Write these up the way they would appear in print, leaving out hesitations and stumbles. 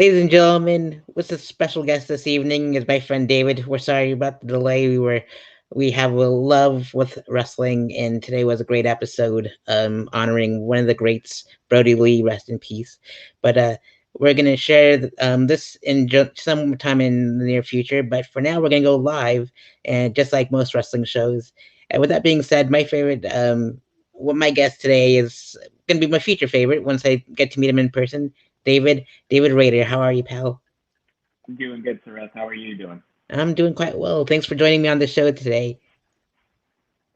Ladies and gentlemen, with a special guest this evening is my friend David. We're sorry about the delay. We have a love with wrestling, and today was a great episode, honoring one of the greats, Brody Lee, rest in peace. But we're gonna share this in sometime in the near future. But for now, we're gonna go live, and just like most wrestling shows. And with that being said, my favorite, what my guest today is gonna be my future favorite once I get to meet him in person. David Rader, how are you, pal? I'm doing good, Sareth. How are you doing? I'm doing quite well. Thanks for joining me on the show today.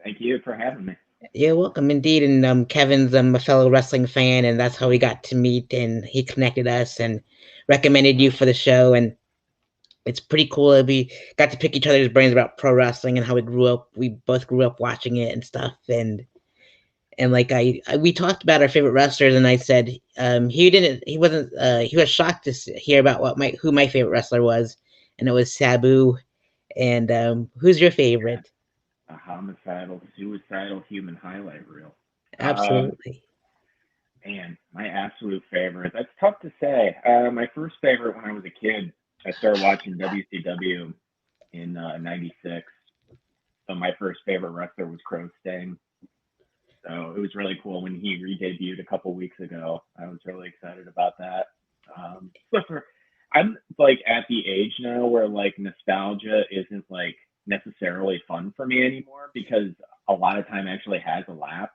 Thank you for having me. You're welcome indeed. And Kevin's a fellow wrestling fan, and that's how we got to meet. And he connected us and recommended you for the show. And it's pretty cool that we got to pick each other's brains about pro wrestling and how we grew up. We both grew up watching it and stuff. And like we talked about our favorite wrestlers, and I said he wasn't he was shocked to hear about who my favorite wrestler was, and it was Sabu. And who's your Yeah, favorite? a homicidal, suicidal human highlight reel. Um, Absolutely. Man, my absolute favorite. That's tough to say. My first favorite when I was a kid, I started watching WCW in '96. So my first favorite wrestler was Crow Sting. So it was really cool when he re-debuted a couple weeks ago. I was really excited about that. But I'm like at the age now where like nostalgia isn't like necessarily fun for me anymore because a lot of time actually has elapsed.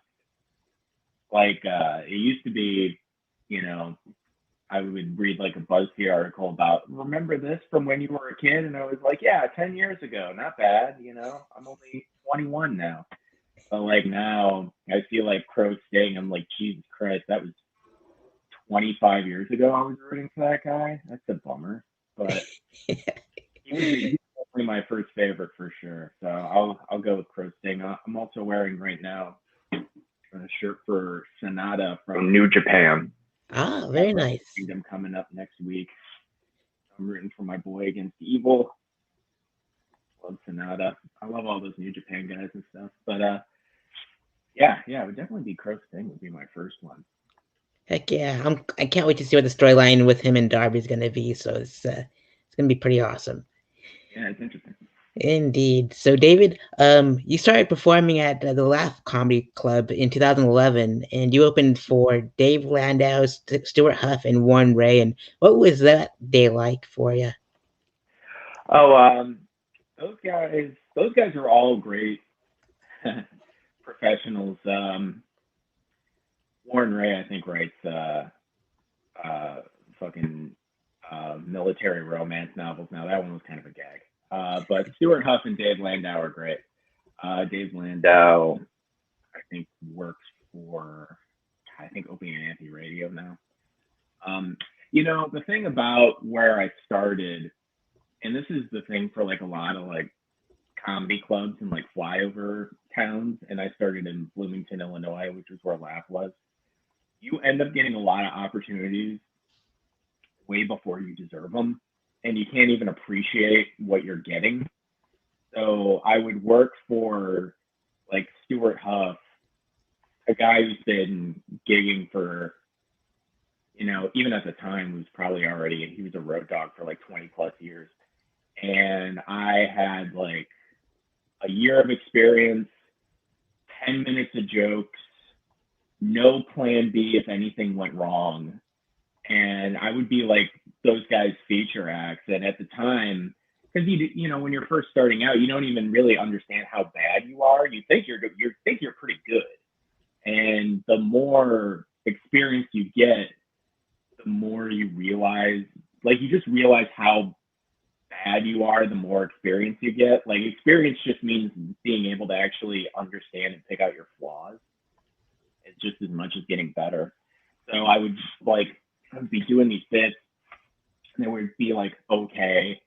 Like it used to be, you know, I would read like a BuzzFeed article about remember this from when you were a kid, and I was like, yeah, 10 years ago, not bad. I'm only 21 now. But like now, I feel like Crow Sting. I'm like, Jesus Christ, that was 25 years ago. I was rooting for that guy. That's a bummer. But he was definitely my first favorite for sure. So I'll go with Crow Sting. I'm also wearing right now a shirt for Sonata from New Japan. Ah, Got very Wrestle nice. Kingdom coming up next week. I'm rooting for my boy against Evil. Love Sonata. I love all those New Japan guys and stuff. But yeah, it would definitely be Crow Sting would be my first one. Heck yeah. I can't wait to see what the storyline with him and Darby is gonna be. So it's gonna be pretty awesome. Yeah, it's interesting. Indeed. So David, you started performing at the Laugh Comedy Club in 2011, and you opened for Dave Landau, Stuart Huff, and Warren Ray. And what was that day like for you? Oh, those guys, those guys are all great professionals. Warren Ray, I think, writes uh, fucking military romance novels now. That one was kind of a gag. But Stuart Huff and Dave Landau are great. Dave Landau, I think, works for, I think, Opie and Anthony Radio now. Um, the thing about where I started, and this is the thing for like a lot of like comedy clubs and like flyover towns, and I started in Bloomington, Illinois, which is where Laugh was. You end up getting a lot of opportunities way before you deserve them, and you can't even appreciate what you're getting. So I would work for like Stuart Huff, a guy who's been gigging for, even at the time was probably already, he was a road dog for like 20 plus years. And I had like a year of experience, 10 minutes of jokes, no plan B if anything went wrong. And I would be like those guys' feature acts. And at the time, because when you're first starting out, you don't even really understand how bad you are. You think you're pretty good, and the more experience you get, the more you realize, like you just realize how bad you are. The more experience you get, like experience just means being able to actually understand and pick out your flaws. It's just as much as getting better. So I would be doing these bits and they would be like okay,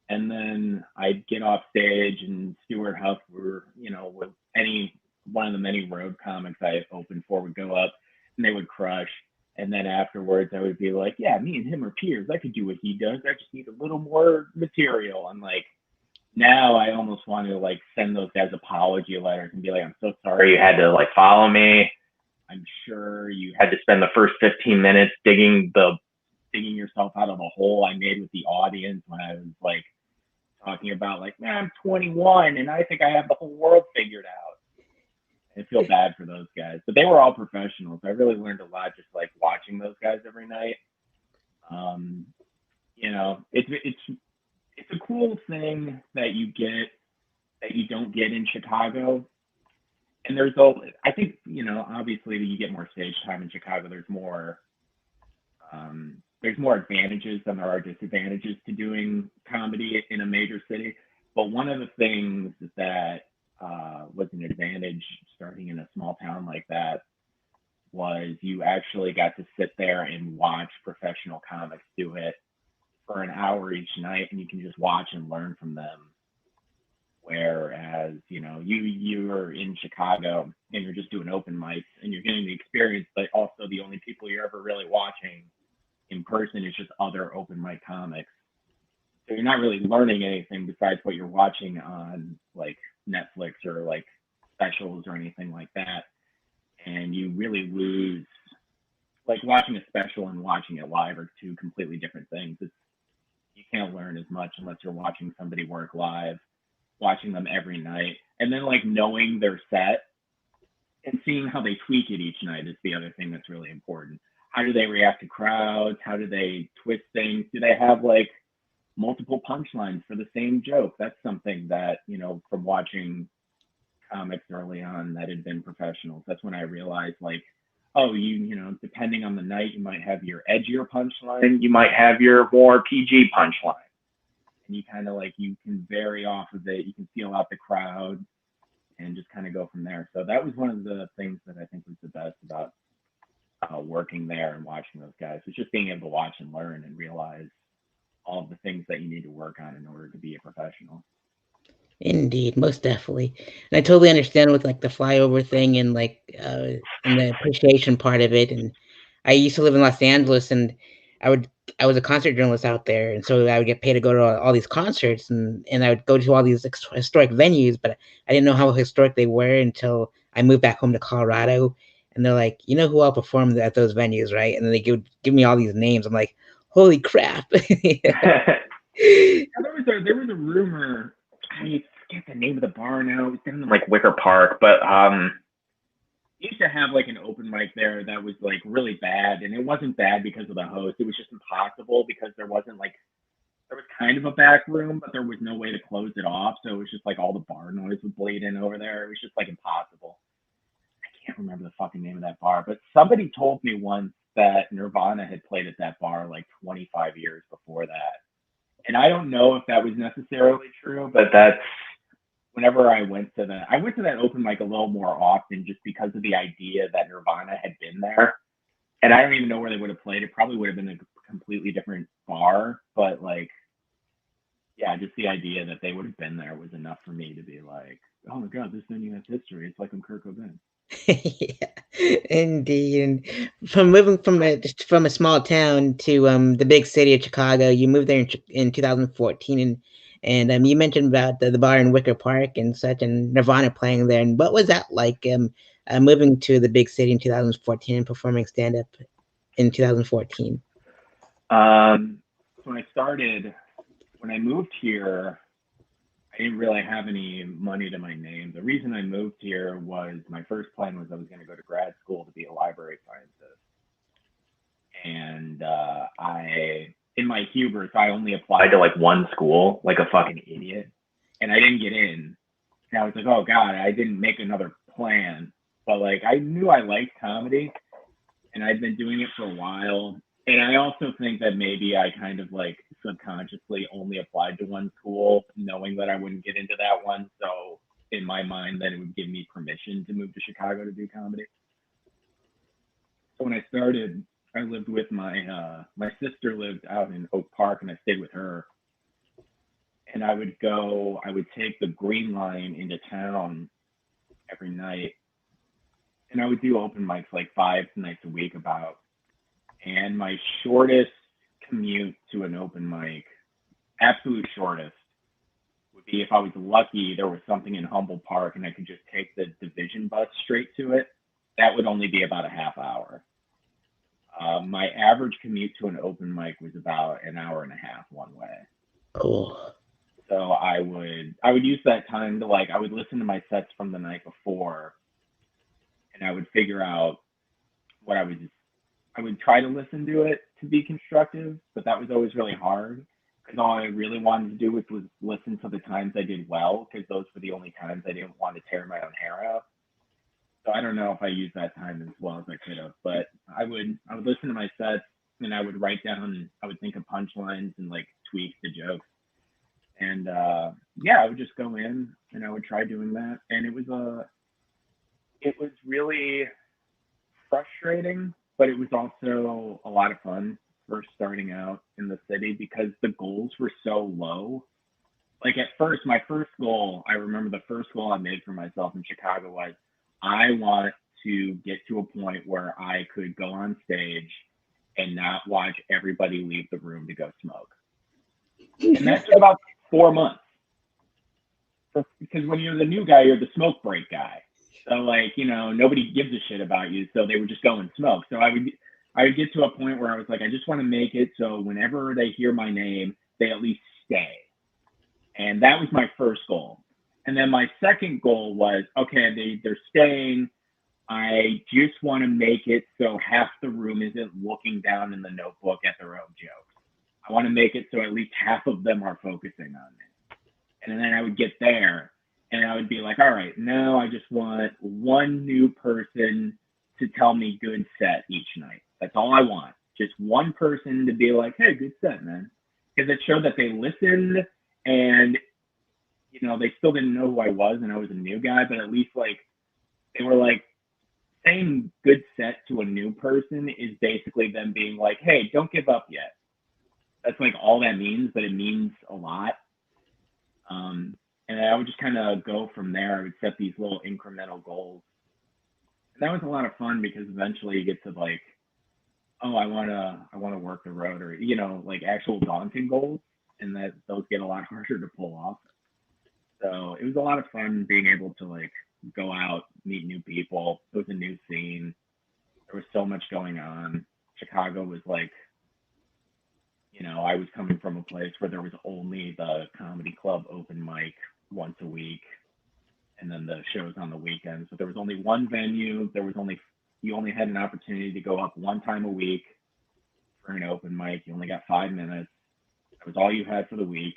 and then I'd get off stage and Stuart Huff or with any one of the many road comics I opened for would go up and they would crush. And then afterwards I would be like, yeah, me and him are peers. I could do what he does. I just need a little more material. And like now I almost want to like send those guys apology letters and be like, I'm so sorry you had to like follow me. I'm sure you had to spend the first 15 minutes digging the digging yourself out of a hole I made with the audience when I was like talking about like, man, I'm 21 and I think I have the whole world figured out. I feel bad for those guys, but they were all professionals. I really learned a lot just like watching those guys every night. Um, it's a cool thing that you get that you don't get in Chicago. And I think, obviously you get more stage time in Chicago. There's more advantages than there are disadvantages to doing comedy in a major city. But one of the things that was an advantage starting in a small town like that was you actually got to sit there and watch professional comics do it for an hour each night, and you can just watch and learn from them. Whereas, you're in Chicago and you're just doing open mics and you're getting the experience, but also the only people you're ever really watching in person is just other open mic comics. So you're not really learning anything besides what you're watching on like Netflix or like specials or anything like that. And you really lose, like watching a special and watching it live are two completely different things. You can't learn as much unless you're watching somebody work live, watching them every night, and then like knowing their set and seeing how they tweak it each night is the other thing that's really important. How do they react to crowds? How do they twist things? Do they have like multiple punchlines for the same joke? That's something that, from watching comics early on that had been professionals, that's when I realized like, oh, depending on the night, you might have your edgier punchline, you might have your more PG punchline. And you kind of like, you can vary off of it. You can feel out the crowd and just kind of go from there. So that was one of the things that I think was the best about working there and watching those guys. It's just being able to watch and learn and realize all of the things that you need to work on in order to be a professional. Indeed, most definitely. And I totally understand with like the flyover thing and like and the appreciation part of it. And I used to live in Los Angeles, and I would I was a concert journalist out there, and so I would get paid to go to all these concerts, and I would go to all these historic venues, but I didn't know how historic they were until I moved back home to Colorado. And they're like, you know who all performed at those venues, right? And then they give me all these names. I'm like, holy crap! There was a rumor. I forget the name of the bar now. It was down in like Wicker Park, but used to have like an open mic there that was like really bad, and it wasn't bad because of the host. It was just impossible because there was kind of a back room, but there was no way to close it off. So it was just like all the bar noise would bleed in over there. It was just like impossible. I can't remember the fucking name of that bar, but somebody told me once that Nirvana had played at that bar like 25 years before that. And I don't know if that was necessarily true, but that's whenever I went to that open mic a little more often just because of the idea that Nirvana had been there. And I don't even know where they would have played. It probably would have been a completely different bar, but like, yeah, just the idea that they would have been there was enough for me to be like, oh my God, this venue has history. It's like I'm Kurt Cobain. Yeah, indeed. And from moving from a small town to the big city of Chicago, you moved there in 2014, and you mentioned about the bar in Wicker Park and such, and Nirvana playing there. And what was that like? Moving to the big city in 2014 and performing stand up in 2014. When I moved here, I didn't really have any money to my name. The reason I moved here was my first plan was I was going to go to grad school to be a library scientist. And in my hubris, I only applied to like one school, like a fucking idiot. And I didn't get in. And I was like, oh God, I didn't make another plan. But like, I knew I liked comedy and I'd been doing it for a while. And I also think that maybe I kind of like subconsciously only applied to one school, knowing that I wouldn't get into that one. So in my mind, that it would give me permission to move to Chicago to do comedy. So when I started, I lived with my sister lived out in Oak Park, and I stayed with her. And I would take the Green Line into town every night, and I would do open mics like 5 nights a week about. And my shortest commute to an open mic, absolute shortest, would be if I was lucky, there was something in Humboldt Park and I could just take the division bus straight to it. That would only be about a half hour. My average commute to an open mic was about an hour and a half one way. Cool. So I would use that time to like I would listen to my sets from the night before, and I would figure out what I would try to listen to it to be constructive, but that was always really hard because all I really wanted to do was listen to the times I did well because those were the only times I didn't want to tear my own hair out. So I don't know if I used that time as well as I could have, but I would listen to my sets and I would write down I would think of punchlines and like tweak the jokes. And yeah, I would just go in and I would try doing that. And it was really frustrating, but it was also a lot of fun first starting out in the city because the goals were so low. Like at first, my first goal, I remember the first goal I made for myself in Chicago was I want to get to a point where I could go on stage and not watch everybody leave the room to go smoke. And that took about 4 months. Because when you're the new guy, you're the smoke break guy. So like, nobody gives a shit about you. So they would just go and smoke. So I would get to a point where I was like, I just want to make it so whenever they hear my name, they at least stay. And that was my first goal. And then my second goal was, okay, they're staying. I just want to make it so half the room isn't looking down in the notebook at their own jokes. I want to make it so at least half of them are focusing on me. And then I would get there and I would be like, all right, now I just want one new person to tell me good set each night. That's all I want. Just one person to be like, hey, good set, man. Because it showed that they listened and, they still didn't know who I was and I was a new guy, but at least like they were like saying good set to a new person is basically them being like, hey, don't give up yet. That's like all that means, but it means a lot. And I would just kind of go from there. I would set these little incremental goals. And that was a lot of fun because eventually you get to like, oh, I wanna work the road or like actual daunting goals, and that those get a lot harder to pull off. So it was a lot of fun being able to like go out, meet new people. It was a new scene. There was so much going on. Chicago was like, I was coming from a place where there was only the comedy club open mic once a week and then the shows on the weekends. So there was only one venue. You only had an opportunity to go up one time a week for an open mic. You only got 5 minutes. That was all you had for the week.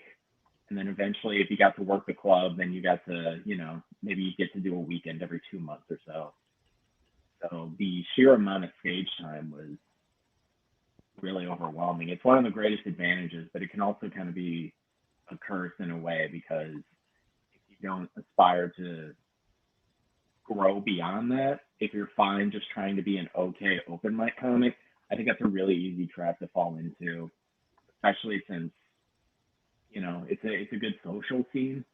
And then eventually, if you got to work the club, then you got to, maybe you get to do a weekend every 2 months or so. So the sheer amount of stage time was really overwhelming. It's one of the greatest advantages, but it can also kind of be a curse in a way because if you don't aspire to grow beyond that, if you're fine just trying to be an okay open mic comic, I think that's a really easy trap to fall into, especially since it's a good social scene,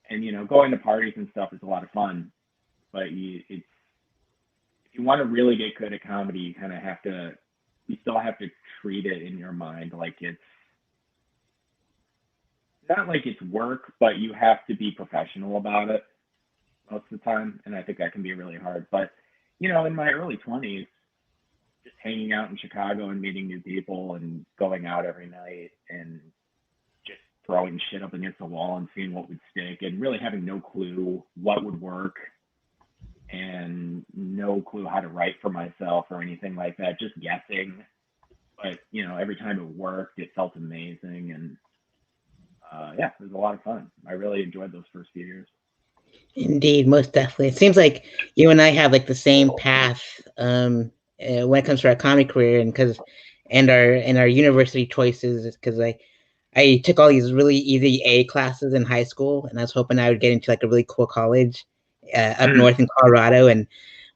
and going to parties and stuff is a lot of fun. But if you want to really get good at comedy, you still have to treat it in your mind like it's not like it's work, but you have to be professional about it most of the time, and I think that can be really hard. But in my early 20s, just hanging out in Chicago and meeting new people and going out every night and just throwing shit up against the wall and seeing what would stick and really having no clue what would work and no clue how to write for myself or anything like that, just guessing. But, every time it worked, it felt amazing. And yeah, it was a lot of fun. I really enjoyed those first few years. Indeed, most definitely. It seems like you and I have like the same path when it comes to our comedy career, and our university choices. Because I took all these really easy A classes in high school, and I was hoping I would get into like a really cool college up north in Colorado. And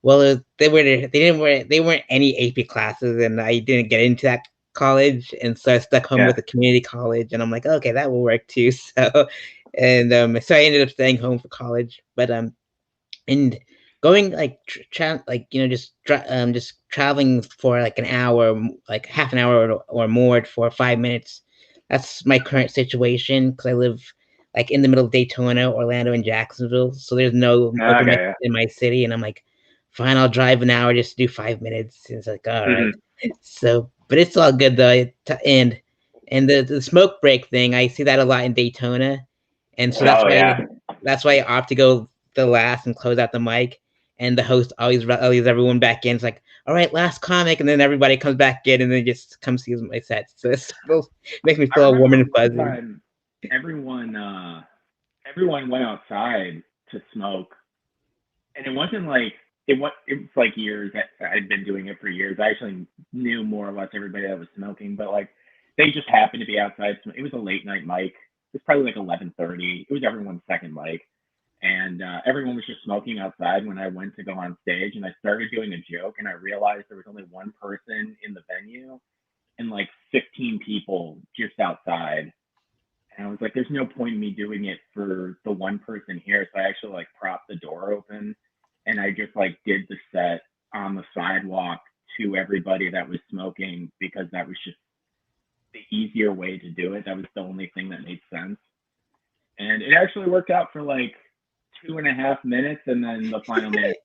well, they weren't any AP classes, and I didn't get into that college, and so I stuck home Yeah. with a community college, and I'm like, okay, that will work too. So I ended up staying home for college, but and going like just traveling for like an hour, like half an hour or more for 5 minutes. That's my current situation because I live like in the middle of Daytona, Orlando, and Jacksonville, so there's no open mic Okay. in my city, and I'm like, fine, I'll drive an hour just to do 5 minutes. And it's like, all right. Mhm. So, but it's all good though. And the smoke break thing, I see that a lot in Daytona, and so Oh yeah. that's why I opt to go the last and close out the mic. And the host always leaves everyone back in. It's like, all right, last comic, and then everybody comes back in, and then just comes see my set. So it makes me I feel warm remember and one fuzzy. time everyone everyone went outside to smoke, and it wasn't like it was like years. I'd been doing it for years. I actually knew more or less everybody that was smoking, but like they just happened to be outside. It was a late night mic. It was probably like 11:30. It was everyone's second mic, and everyone was just smoking outside when I went to go on stage. And I started doing a joke, and I realized there was only one person in the venue and like 15 people just outside. And I was like, there's no point in me doing it for the one person here. So I actually like propped the door open and I just like did the set on the sidewalk to everybody that was smoking because that was just the easier way to do it. That was the only thing that made sense. And it actually worked out for like 2.5 minutes. And then the final minute,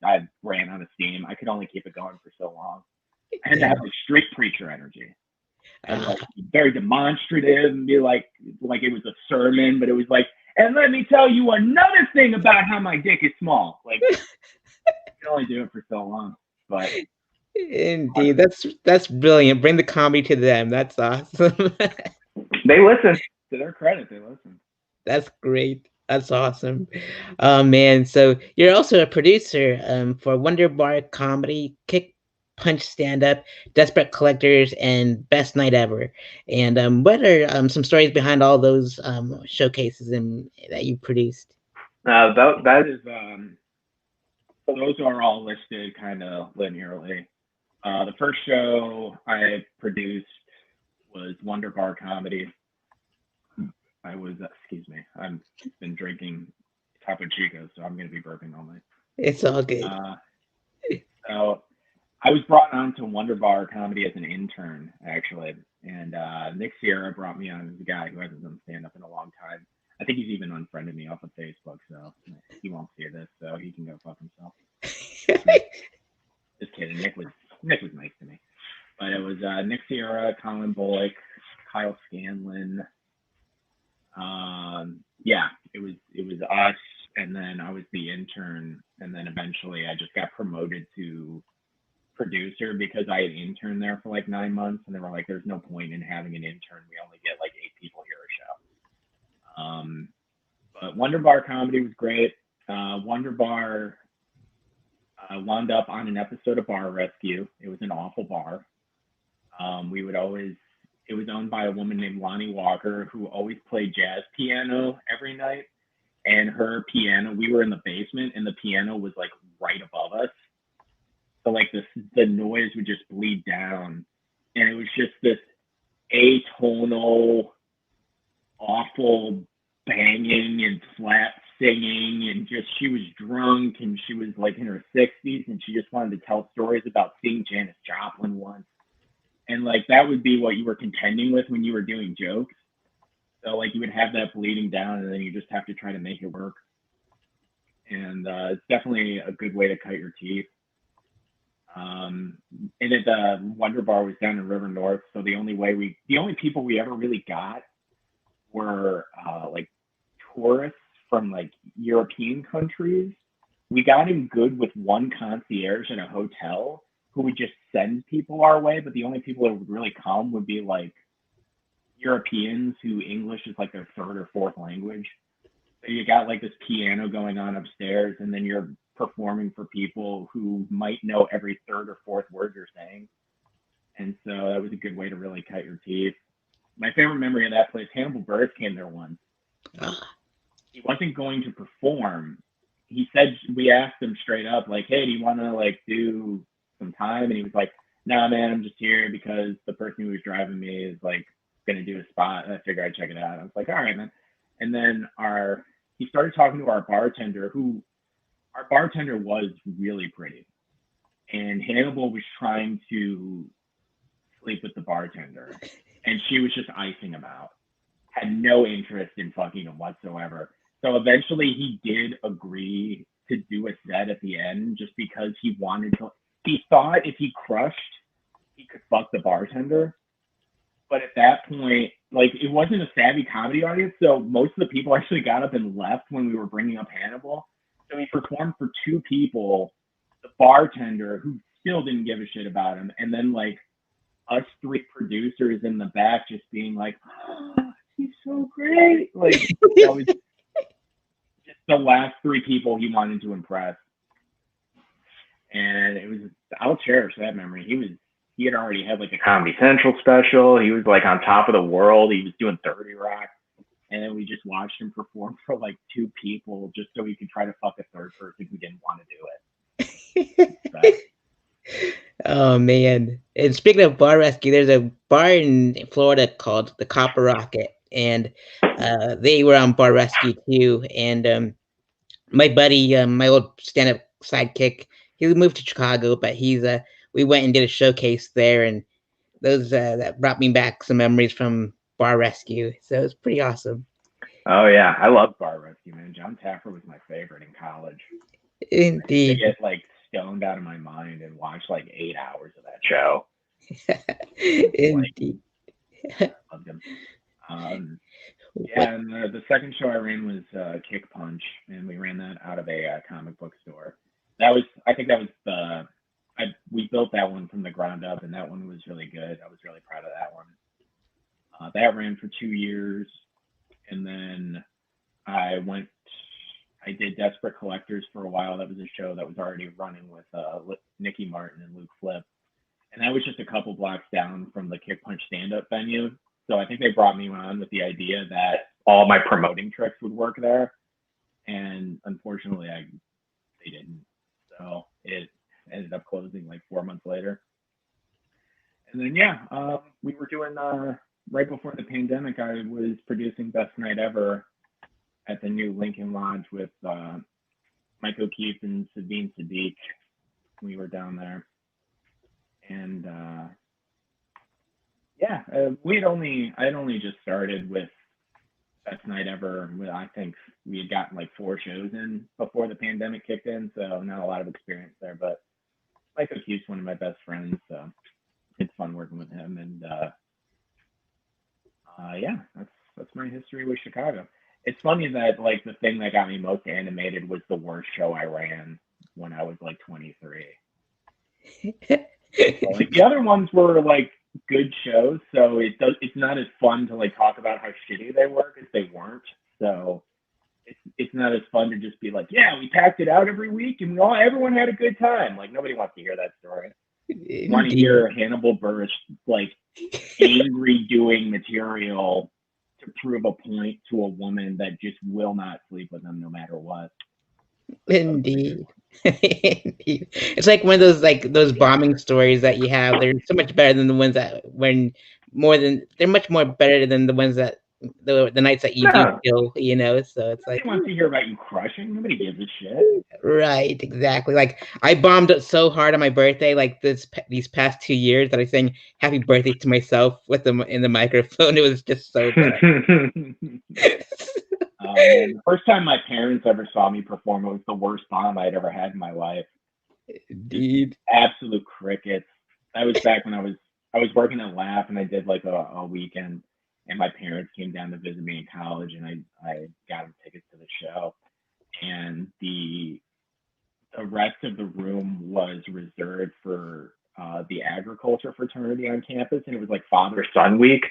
I ran out of steam. I could only keep it going for so long. I had to Yeah. have like street preacher energy and Uh, like very demonstrative and be like it was a sermon, but it was like, and let me tell you another thing about how my dick is small. Like you can only do it for so long, but Indeed, that's brilliant. Bring the comedy to them. That's awesome. they listen. To their credit, they listen. That's great. That's awesome. Oh man, so you're also a producer for Wonder Bar Comedy, Kick Punch Stand Up, Desperate Collectors, and Best Night Ever. And what are some stories behind all those showcases that you produced? That is so those are all listed kind of linearly. The first show I produced was Wonder Bar Comedy. I was excuse me. I've been drinking Topo Chico, so I'm gonna be burping all night. It's all good. Uh, so I was brought on to Wonder Bar Comedy as an intern, actually. And Nick Sierra brought me on as a guy who hasn't done stand up in a long time. I think he's even unfriended me off of Facebook, so he won't see this, so he can go fuck himself. Just kidding. Nick was nice to me. But it was Nick Sierra, Colin Bullock, Kyle Scanlon. Yeah, it was us, and then I was the intern, and then eventually I just got promoted to producer because I had interned there for like 9 months, and they were like, "There's no point in having an intern. We only get like 8 people here a show." But Wonder Bar Comedy was great. Wonder Bar wound up on an episode of Bar Rescue. It was an awful bar. We would always. It was owned by a woman named Lonnie Walker who always played jazz piano every night. And her piano, we were in the basement, and the piano was like right above us. So like the noise would just bleed down, and it was just this atonal, awful banging and flat singing, and just she was drunk and she was like in her 60s, and she just wanted to tell stories about seeing Janis Joplin once, and like that would be what you were contending with when you were doing jokes. So like you would have that bleeding down, and then you just have to try to make it work. And it's definitely a good way to cut your teeth. And the Wonder Bar was down in River North, so the only people we ever really got were like tourists from like European countries. We got in good with one concierge in a hotel who would just send people our way, but the only people that would really come would be like Europeans who English is like their third or fourth language. So you got like this piano going on upstairs, and then you're performing for people who might know every third or fourth word you're saying. And so that was a good way to really cut your teeth. My favorite memory of that place, Hannibal Buress came there once. He wasn't going to perform. He said, we asked him straight up, like, hey, do you want to like do some time? And he was like, nah, man, I'm just here because the person who was driving me is like going to do a spot. And I figured I'd check it out. I was like, all right, man. And then he started talking to our bartender, who our bartender was really pretty. And Hannibal was trying to sleep with the bartender. And she was just icing him out. Had no interest in fucking him whatsoever. So eventually he did agree to do a set at the end just because he wanted to. He thought if he crushed, he could fuck the bartender. But at that point, like, it wasn't a savvy comedy audience, so most of the people actually got up and left when we were bringing up Hannibal. So he performed for two people, the bartender who still didn't give a shit about him, and then like us three producers in the back just being like, oh, he's so great. Like, that was just the last three people he wanted to impress. And it was, I'll cherish that memory. He had already had like a Comedy Central special. He was like on top of the world. He was doing 30 Rock. And then we just watched him perform for like two people just so he could try to fuck a third person who didn't want to do it. So. Oh man! And speaking of bar rescue, there's a bar in Florida called the Copper Rocket, and they were on bar rescue too. And my buddy, my old stand-up sidekick, he moved to Chicago, but we went and did a showcase there, and those that brought me back some memories from bar rescue. So it's pretty awesome. Oh yeah, I love bar rescue, man. John Taffer was my favorite in college. Indeed. I get like stoned out of my mind and watch like 8 hours of that show. Indeed. Loved him. Yeah, and the second show I ran was Kick Punch, and we ran that out of a comic book store. I think that was we built that one from the ground up, and that one was really good. I was really proud of that one. That ran for 2 years, and then I did Desperate Collectors for a while. That was a show that was already running with Nicky Martin and Luke Flip. And that was just a couple blocks down from the Kick Punch stand-up venue. So I think they brought me on with the idea that all my promoting tricks would work there. And unfortunately, they didn't. So it ended up closing like 4 months later. And then, we were doing, right before the pandemic, I was producing Best Night Ever at the new Lincoln Lodge with Mike O'Keefe and Sabine Sadiq. We were down there. And I had only just started with Best Night Ever. I think we had gotten like 4 shows in before the pandemic kicked in, so not a lot of experience there. But Mike O'Keefe's one of my best friends, so it's fun working with him. And that's my history with Chicago. It's funny that like the thing that got me most animated was the worst show I ran when I was like 23. So, like, the other ones were like good shows, so it's not as fun to like talk about how shitty they were because they weren't. So it's not as fun to just be like, yeah, we packed it out every week and everyone had a good time. Like, nobody wants to hear that story. You want to hear Hannibal Buress like angry doing material to prove a point to a woman that just will not sleep with him no matter what. Indeed. Indeed. It's like one of those bombing stories that you have. They're so much better than the ones that they're much more better than the ones that the nights that you do kill, so it's like, nobody wants to hear about you crushing. Nobody gives a shit. Right, exactly. Like, I bombed it so hard on my birthday, like these past 2 years, that I sang "Happy Birthday" to myself with them in the microphone. It was just so bad. The first time my parents ever saw me perform, it was the worst bomb I'd ever had in my life. Indeed. Absolute crickets. That was back when I was working at Laugh, and I did like a weekend, and my parents came down to visit me in college, and I got them tickets to the show, and the rest of the room was reserved for the agriculture fraternity on campus, and it was like Father-Son Week.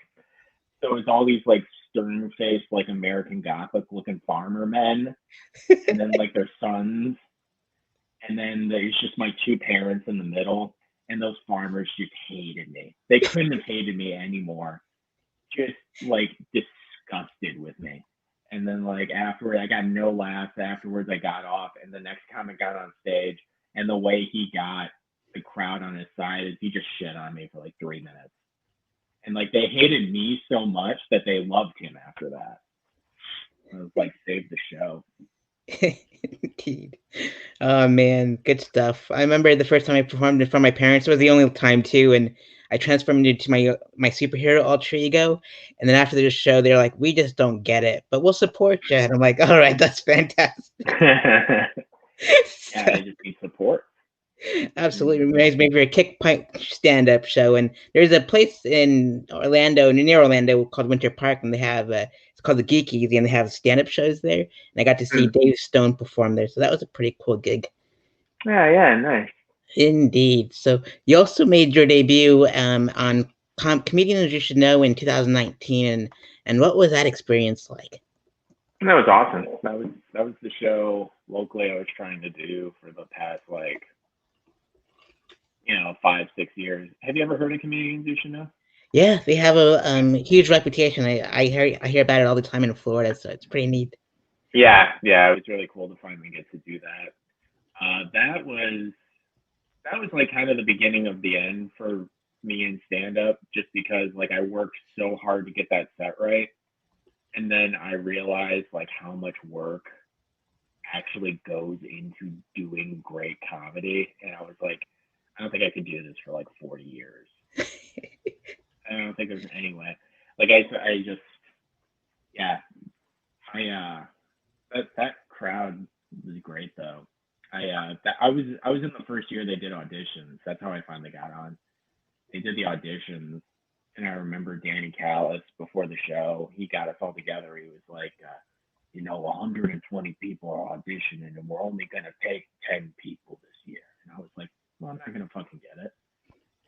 So it was all these like stern-faced, like American Gothic-looking farmer men, and then like their sons, and then there's just my 2 parents in the middle, and those farmers just hated me. They couldn't have hated me anymore. Just like disgusted with me. And then like afterward, I got no laughs. Afterwards, I got off, and the next comic got on stage, and the way he got the crowd on his side is he just shit on me for like 3 minutes. And like they hated me so much that they loved him after that. It was like, saved the show. Indeed. Oh man, good stuff. I remember the first time I performed in front of my parents. It was the only time too, and I transformed into my superhero alter ego. And then after the show, they're like, "We just don't get it, but we'll support you." And I'm like, "All right, that's fantastic." Yeah, So, I just need support. I absolutely need reminds me of your kick punch stand-up show. And there's a place in Orlando, near Orlando, called Winter Park, and they have it's called the Geekies, and they have stand-up shows there. And I got to see Mm. Dave Stone perform there, so that was a pretty cool gig. Yeah, nice. Indeed. So you also made your debut on Comedians You Should Know in 2019, and what was that experience like? That was awesome. That was the show locally I was trying to do for the past like 5 6 years. Have you ever heard of Comedians You Should Know? Yeah, they have a Yeah. huge reputation. I hear about it all the time in Florida, so it's pretty neat. Yeah. It was really cool to finally get to do that. That was like kind of the beginning of the end for me in stand up, just because like I worked so hard to get that set right, and then I realized like how much work actually goes into doing great comedy, and I was like, I don't think I could do this for like 40 years. I don't think there's any way. Like I just yeah, that crowd was great though. I was in the first year they did auditions. That's how I finally got on. They did the auditions, and I remember Danny Callis before the show. He got us all together. He was like, 120 people are auditioning, and we're only gonna take 10 people this year. And I was like, well, I'm not gonna fucking get it.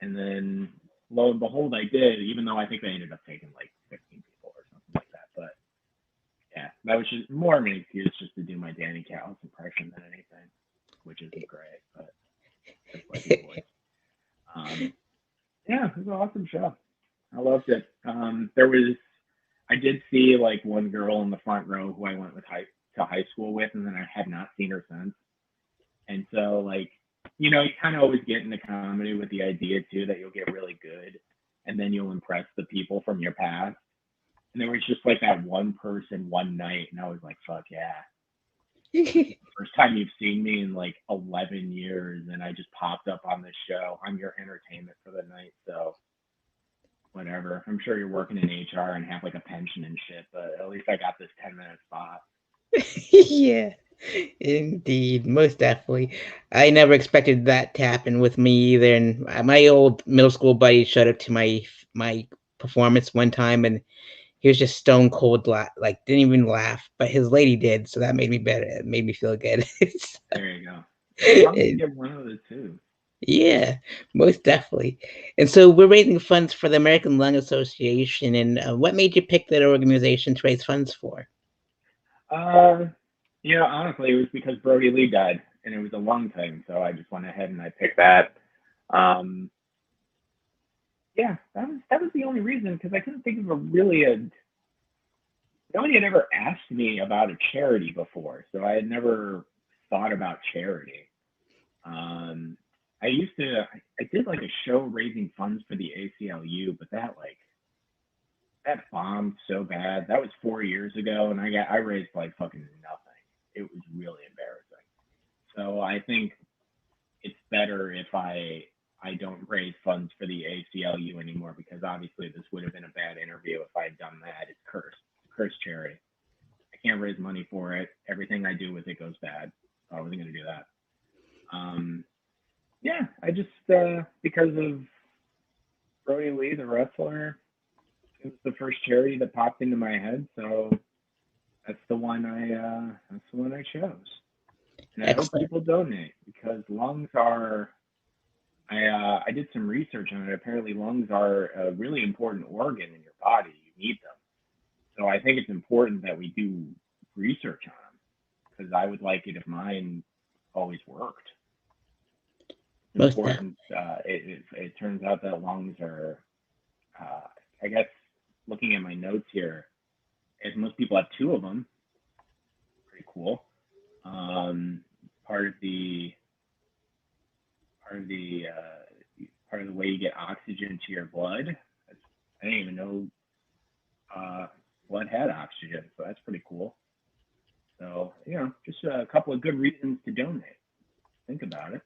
And then lo and behold, I did. Even though I think they ended up taking like 15 people or something like that. But yeah, that was just more of an excuse just to do my Danny Callis impression than anything, which isn't great, but it's like his voice. Um, yeah, it was an awesome show. I loved it. I did see like one girl in the front row who I went to high school with, and then I have not seen her since. And so like, you kind of always get into comedy with the idea too that you'll get really good, and then you'll impress the people from your past. And there was just like that one person one night, and I was like, fuck yeah. First time you've seen me in like 11 years, and I just popped up on this show. I'm your entertainment for the night, so whatever. I'm sure you're working in HR and have like a pension and shit, but at least I got this 10-minute spot. Yeah, indeed, most definitely. I never expected that to happen with me either. And my old middle school buddy showed up to my performance one time, and he was just stone cold, like didn't even laugh. But his lady did, so that made me better. It made me feel good. There you go. As long as you And get one of the two. yeah, most definitely. And so we're raising funds for the American Lung Association. And what made you pick that organization to raise funds for? Uh, honestly, it was because Brody Lee died, and it was a lung thing, so I just went ahead and I picked that. Um, yeah, that was the only reason because I couldn't think of nobody had ever asked me about a charity before, so I had never thought about charity. Um, I did like a show raising funds for the ACLU, but that bombed so bad. That was 4 years ago, and I raised like fucking nothing. It was really embarrassing. So I think it's better if I don't raise funds for the ACLU anymore, because obviously this would have been a bad interview if I had done that. It's cursed. It's cursed charity. I can't raise money for it. Everything I do with it goes bad. So I wasn't gonna do that. Um, yeah, I just because of Brody Lee, the wrestler, it was the first charity that popped into my head, so that's the one I chose. And I hope Excellent. people donate because lungs are. I did some research on it. Apparently, lungs are a really important organ in your body. You need them, so I think it's important that we do research on them because I would like it if mine always worked. It's Most definitely. important. It turns out that lungs are. Uh, I guess looking at my notes here, as most people have two of them, pretty cool. Um, part of the part of the part of the way you get oxygen to your blood. I didn't even know uh, blood had oxygen, so that's pretty cool. So just a couple of good reasons to donate. Think about it.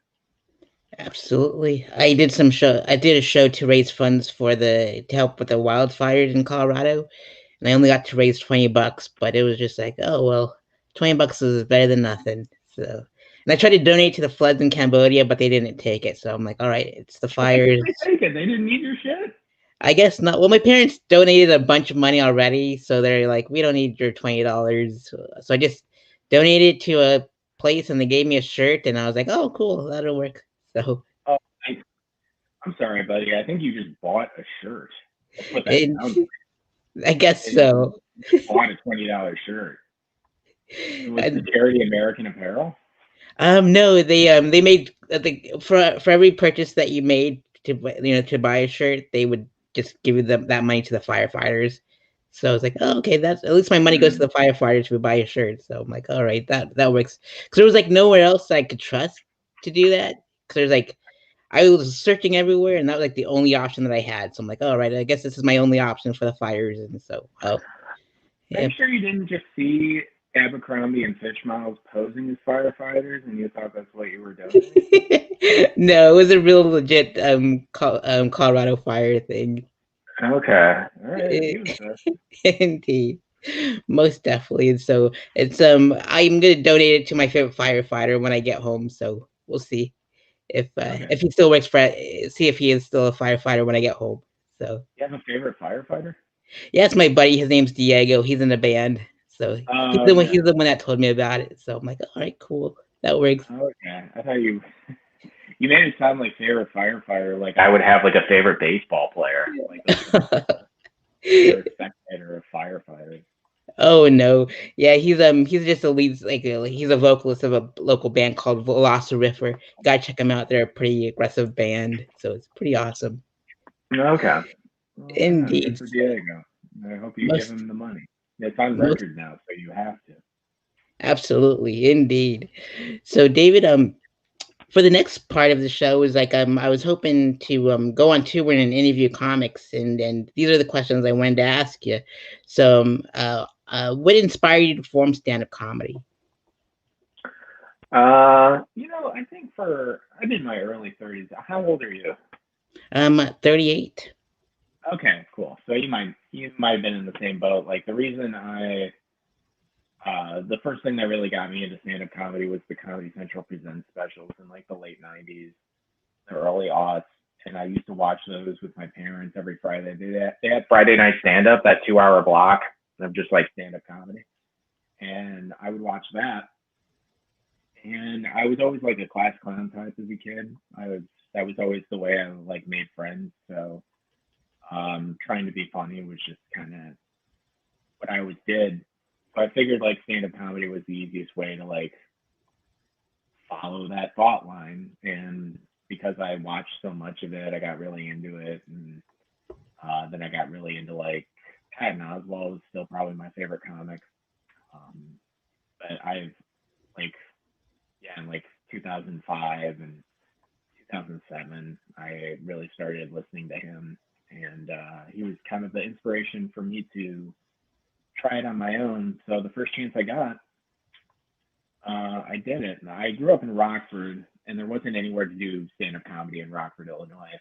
Absolutely. I did a show to raise funds to help with the wildfires in Colorado, and I only got to raise $20, but it was just like, oh well, $20 is better than nothing. So And I tried to donate to the floods in Cambodia, but they didn't take it. So I'm like, all right, it's the Why didn't fires. they take it? They didn't need your shit. I guess not. Well, my parents donated a bunch of money already, so they're like, we don't need your $20. So I just donated to a place, and they gave me a shirt, and I was like, oh, cool, that'll work. So, Oh, I'm sorry, buddy. I think you just bought a shirt. That's what that and sounds like. I guess You so. just bought a $20 shirt. It was the And, charity American Apparel. no, they made for every purchase that you made to buy a shirt, they would just give you that money to the firefighters. So I was like, oh, okay, that's at least my money goes to Hmm. the firefighters who buy a shirt. So I'm like, all right, that works. Because there was like nowhere else I could trust to do that. Because there's like I was searching everywhere, and that was like the only option that I had. So I'm like, all right, I guess this is my only option for the fires. And so, oh, Are you yeah. sure you didn't just see Abercrombie and Fitch models posing as firefighters and you thought that's what you were donating? No, it was a real legit Colorado fire thing. Okay. All right. Eh, He was there. Indeed. Most definitely. And so it's I'm gonna donate it to my favorite firefighter when I get home. So we'll see Okay. if he still works for see if he is still a firefighter when I get home. So You have a favorite firefighter? yeah, it's my buddy. His name's Diego. He's in the band. So Oh, okay. he's the one that told me about it. So I'm like, all right, cool. That works. Okay. I thought you made it sound like favorite firefighter. Like I would have like a favorite baseball player. Like those are favorite spectator of firefighters. Oh no, yeah, he's just a lead, he's a vocalist of a local band called Velociripper. Gotta check him out. They're a pretty aggressive band, so it's pretty awesome. Okay. Well, right on. Good Indeed, for Diego. I hope you give most him the money. It's on most record now, so you have to. absolutely, indeed. So David, for the next part of the show is like I was hoping to go on tour and interview comics, and these are the questions I wanted to ask you. So, what inspired you to form stand up comedy? I think I'm in my early 30s. How old are you? 38. Okay, cool. So you might have been in the same boat. Like the first thing that really got me into stand-up comedy was the Comedy Central Presents specials in like the late '90s, the early aughts, and I used to watch those with my parents every Friday. They had Friday night stand-up, that 2 hour block of just like stand-up comedy, and I would watch that. And I was always like a class clown type as a kid. That was always the way I like made friends. So trying to be funny was just kind of what I always did. So I figured like stand up comedy was the easiest way to like follow that thought line. And because I watched so much of it, I got really into it. And then I got really into like Patton Oswalt is still probably my favorite comic. Um, but I've like, yeah, in like 2005 and 2007, I really started listening to him. And he was kind of the inspiration for me to try it on my own. So the first chance I got, I did it. And I grew up in Rockford, and there wasn't anywhere to do stand-up comedy in Rockford, Illinois.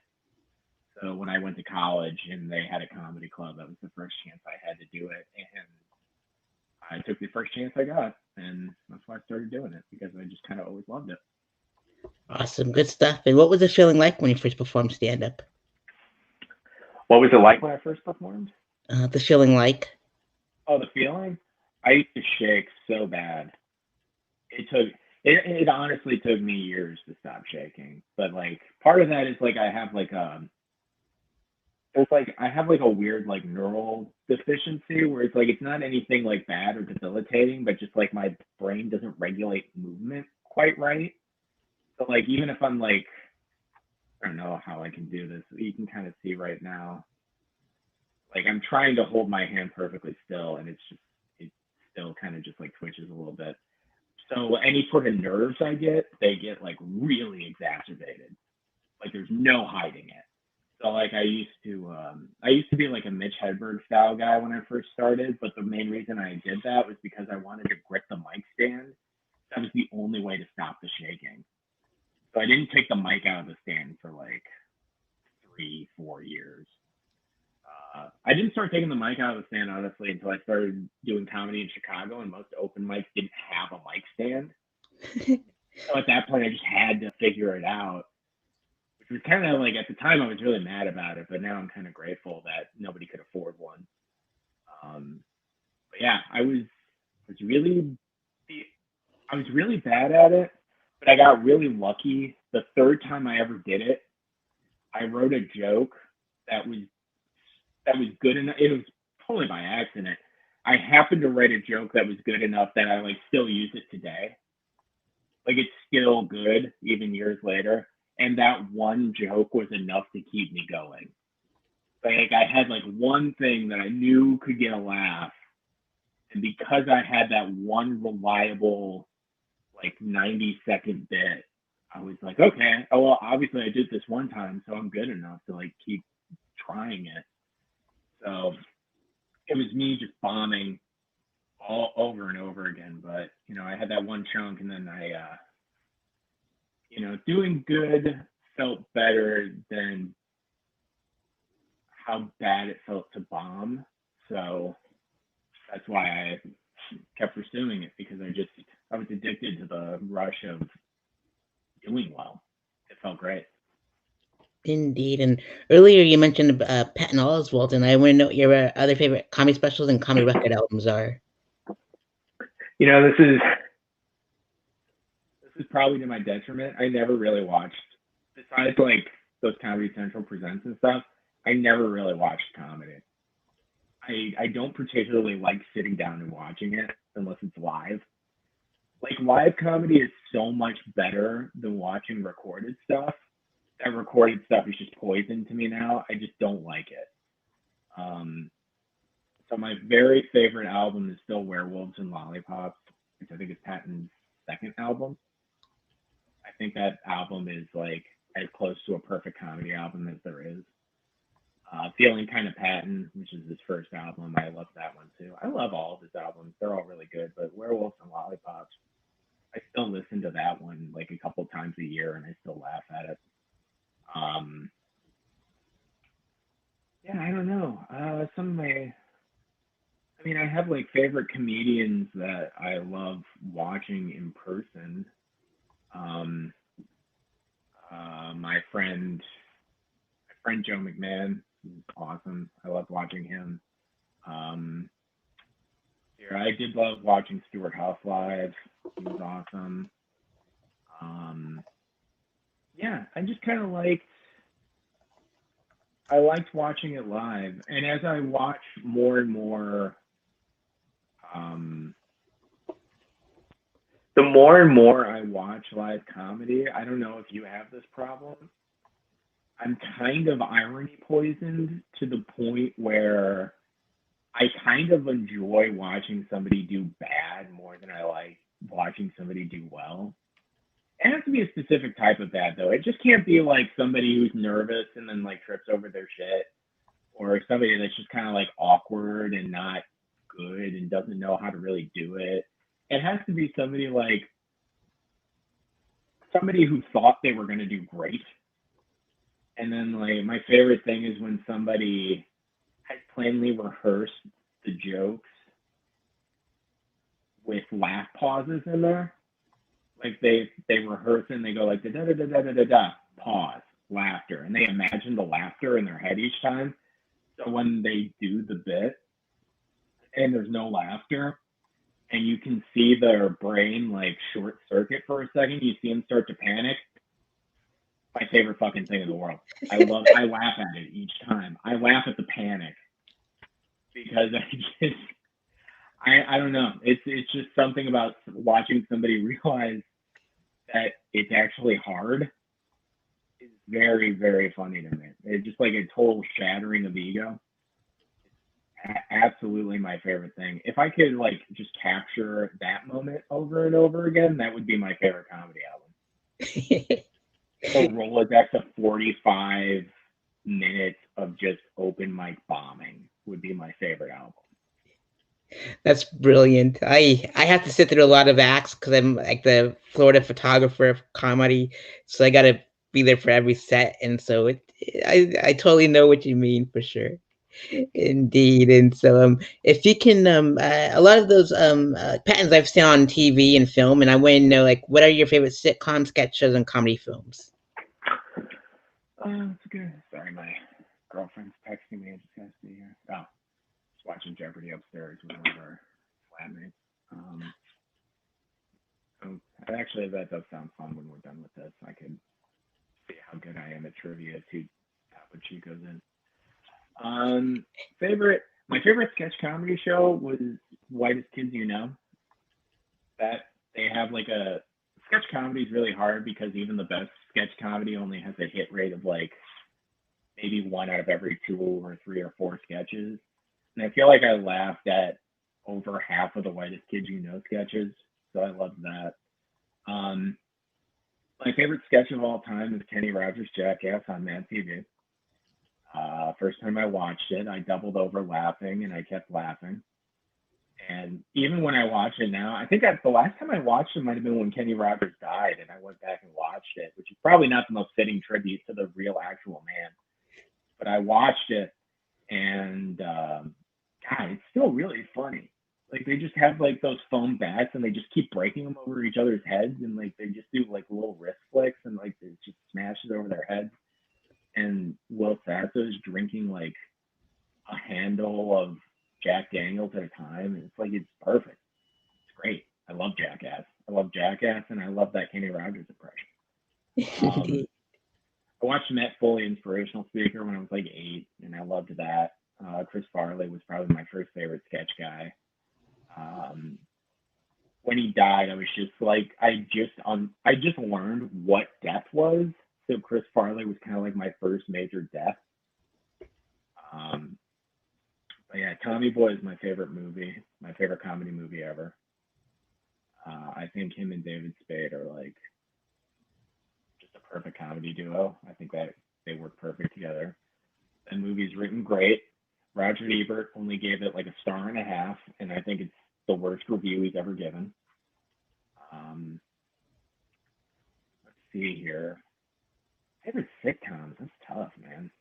So when I went to college and they had a comedy club, that was the first chance I had to do it. And I took the first chance I got, and that's why I started doing it because I just kind of always loved it. Awesome, good stuff. And what was it feeling like when you first performed stand up? What was it like when I first performed? The feeling like? Oh, the feeling? I used to shake so bad. It honestly took me years to stop shaking. But like part of that is like I have like it's like I have like a weird like neural deficiency where it's like it's not anything like bad or debilitating, but just like my brain doesn't regulate movement quite right. So like even if I'm like I don't know how I can do this. You can kind of see right now. Like I'm trying to hold my hand perfectly still and it still kind of just like twitches a little bit. So any sort of nerves I get, they get like really exacerbated. Like there's no hiding it. So like I used to be like a Mitch Hedberg style guy when I first started, but the main reason I did that was because I wanted to grip the mic stand. That was the only way to stop the shaking. So I didn't take the mic out of the stand for like 3, 4 years. I didn't start taking the mic out of the stand honestly until I started doing comedy in Chicago, and most open mics didn't have a mic stand. So at that point, I just had to figure it out, which was kind of like at the time I was really mad about it, but now I'm kind of grateful that nobody could afford one. Um, but yeah, was really I was really bad at it, but I got really lucky. The third time I ever did it, I wrote a joke that was good enough. It was totally by accident. I happened to write a joke that was good enough that I like still use it today. Like it's still good even years later. And that one joke was enough to keep me going. Like I had like one thing that I knew could get a laugh, and because I had that one reliable like 90-second bit, I was like, okay, oh well, obviously I did this one time, so I'm good enough to like keep trying it. So it was me just bombing all over and over again. But I had that one chunk, and then doing good felt better than how bad it felt to bomb. So that's why I kept pursuing it, because I was addicted to the rush of doing well. It felt great. Indeed. And earlier you mentioned Patton Oswalt, and I want to know what your other favorite comedy specials and comedy record albums are. This is probably to my detriment. I never really watched, besides like those Comedy Central presents and stuff. I never really watched comedy. I don't particularly like sitting down and watching it unless it's live. Like live comedy is so much better than watching recorded stuff. That recorded stuff is just poison to me now. I just don't like it. Um, so my very favorite album is still Werewolves and Lollipops, which I think is Patton's second album. I think that album is like as close to a perfect comedy album as there is. Feeling Kind of Patton, which is his first album, I love that one too. I love all of his albums; they're all really good. But Werewolves and Lollipops, I still listen to that one like a couple times a year, and I still laugh at it. Um, yeah, I don't know. Some of my, I mean, I have like favorite comedians that I love watching in person. Um, my friend Joe McMahon is awesome. I love watching him. Um, here, I did love watching Stuart House live. He was awesome. Um, yeah, I just kind of I liked watching it live, and as I watch more and more, um, the more and more I watch live comedy, I don't know if you have this problem. I'm kind of irony poisoned to the point where I kind of enjoy watching somebody do bad more than I like watching somebody do well. It has to be a specific type of bad though. It just can't be like somebody who's nervous and then like trips over their shit, or somebody that's just kind of like awkward and not good and doesn't know how to really do it. It has to be somebody who thought they were going to do great. And then like my favorite thing is when somebody has plainly rehearsed the jokes with laugh pauses in there. Like they rehearse and they go like da da da da da da da, pause, laughter, and they imagine the laughter in their head each time. So when they do the bit and there's no laughter, and you can see their brain like short circuit for a second, you see them start to panic. My favorite fucking thing in the world. I laugh at it each time. I laugh at the panic because I don't know. It's just something about watching somebody realize that it's actually hard is very, very funny to me. It's just like a total shattering of ego. Absolutely my favorite thing. If I could like just capture that moment over and over again, that would be my favorite comedy album. A Rolodex of 45 minutes of just open mic bombing would be my favorite album. That's brilliant. I have to sit through a lot of acts because I'm like the Florida photographer of comedy, so I got to be there for every set, and so I totally know what you mean for sure. Indeed. And so, if you can, a lot of those patterns I've seen on TV and film, and I want to know, like, what are your favorite sitcom sketches and comedy films? It's good. Sorry, my girlfriend's texting me. I just gotta see here. Oh, just watching Jeopardy upstairs with one of our flatmates. Um, so actually, that does sound fun when we're done with this. I could see how good I am at trivia to what she goes in. Um, favorite, my favorite sketch comedy show was Whitest Kids You Know. That they have like a sketch comedy is really hard because even the best sketch comedy only has a hit rate of like maybe one out of every two or three or four sketches. And I feel like I laughed at over half of the Whitest Kids You Know sketches, so I love that. Um, my favorite sketch of all time is Kenny Rogers' Jackass on Mad TV. First time I watched it, I doubled over laughing and I kept laughing. And even when I watch it now, I think the last time I watched it might have been when Kenny Rogers died, and I went back and watched it, which is probably not the most fitting tribute to the real actual man. But I watched it, and God, it's still really funny. Like they just have like those foam bats, and they just keep breaking them over each other's heads, and like they just do like little wrist flicks, and like it just smashes over their heads. And Will Sasso is drinking like a handle of Jack Daniels at a time, and it's like it's perfect. It's great. I love Jackass. I love Jackass, and I love that Kenny Rogers impression. Um, Indeed. I watched Matt Foley, inspirational speaker, when I was like 8, and I loved that. Chris Farley was probably my first favorite sketch guy. Um, when he died, I was just like, I just learned what death was. So Chris Farley was kind of like my first major death. Um, but yeah, Tommy Boy is my favorite movie, my favorite comedy movie ever. I think him and David Spade are like just a perfect comedy duo. I think that they work perfect together. The movie's written great. Roger Ebert only gave it like a star and a half, and I think it's the worst review he's ever given. Um, let's see here. Favorite sitcoms? That's tough, man.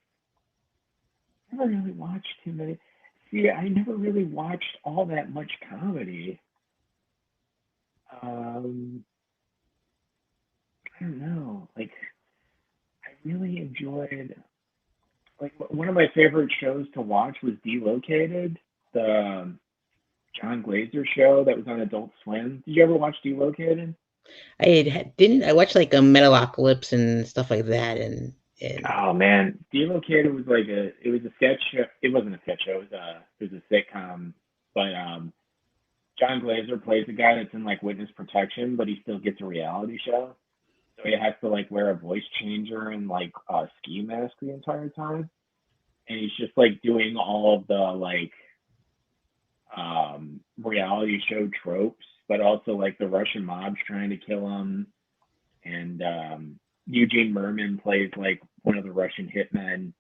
I never really watched too many. See, I never really watched all that much comedy. Um, I don't know. Like, I really enjoyed. Like, one of my favorite shows to watch was Delocated, the John Glazer show that was on Adult Swim. Did you ever watch Delocated? Didn't I watch like a Metalocalypse and stuff like that, and Oh man, Delocated was like it was a sketch. It wasn't a sketch show. It was a sitcom. But John Glazer plays a guy that's in like witness protection, but he still gets a reality show. So he has to like wear a voice changer and like a ski mask the entire time, and he's just like doing all of the like reality show tropes, but also like the Russian mob's trying to kill him, and Eugene Merman plays like one of the Russian hitmen,